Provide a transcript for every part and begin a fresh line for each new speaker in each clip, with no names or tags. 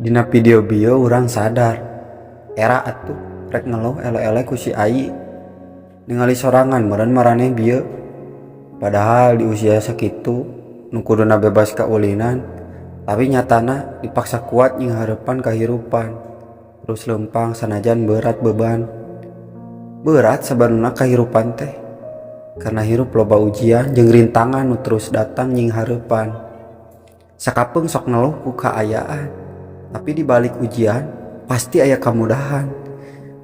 Dina video bio urang sadar era atuh rek ngeluh ele-ele ku si Ai ningali sorangan meureun maraneh bieu. Padahal di usia sakitu nu kuduna bebas kaulinan, tapi nyatana dipaksa kuat nying hareupan kahirupan. Terus lempang sanajan berat beban. Berat sabanuna kahirupan teh, karena hirup loba ujian jeung rintangan nu terus datang nying hareupan. Sakapeung sok ngeluh ku kaayaan, tapi di balik ujian pasti aya kamudahan.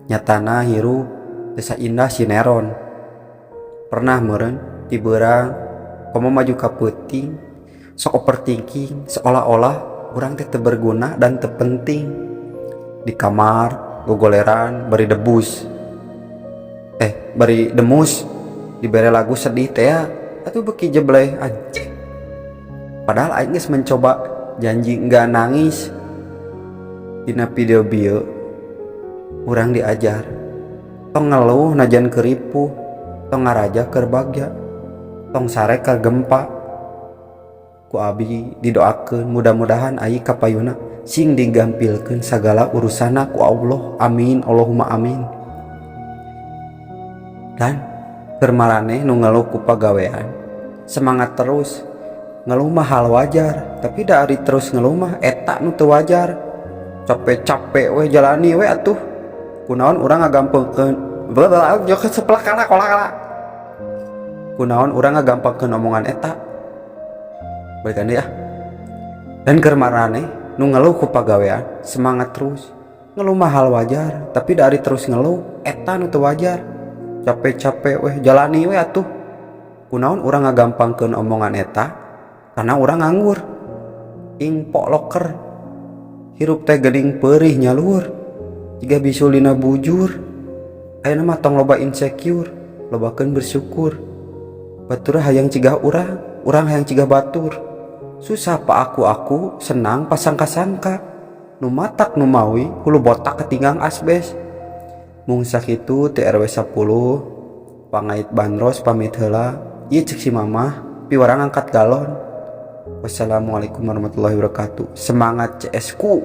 Nyatana hirup teu saindah sineron. Pernah meureun ti beurang komo maju ka peuting, sok overthinking seolah-olah urang teh teu berguna dan teu penting. Di kamar gogoleran bari demus dibere lagu sedih teh atuh beki jebleh anjing. Padahal aing geus mencoba janji enggak nangis. Dina video bieu urang diajar tong ngeluh najan keripuh, tong ngaraja keur bagja, tong sare keur gempa. Ku abi didoakeun mudah-mudahan ai kapayuna sing digampilkeun sagala urusana ku Allah. Amin Allahumma amin. Dan keur maraneh nu ngeluh ku pagawean, semangat terus. Ngeluh mah hal wajar, tapi da ari terus ngeluh mah eta nu teu wajar. Capek-capek we jalani we atuh. Kunaon urang ngagampangkeun joket seplakala kolakala. Kunaon urang ngagampangkeun omongan eta. Balikan deui ah. Dan keur maraneh nu ngeluh ku pagawean, semangat terus. Ngeluh mah hal wajar, tapi da ari terus ngeluh eta nu teu wajar. Capek-capek we jalani we atuh. Kunaon urang ngagampangkeun omongan eta? Karena urang nganggur. Ing pok loker. Hirup teh geuning peurih nyalur. Jiga bisulina bujur. Ayeuna mah tong loba insecure, lobakeun bersyukur. Batur hayang cigah urang hayang cigah batur. Susah pa aku senang pasangka-sangka. Nu matak nu mawi hulu botak ketinggang asbes. Mung sakitu TRW 10 pangait bandros pamit heula. Ieu cek si mamah piwarang angkat galon. Wassalamualaikum warahmatullahi wabarakatuh. Semangat CS ku.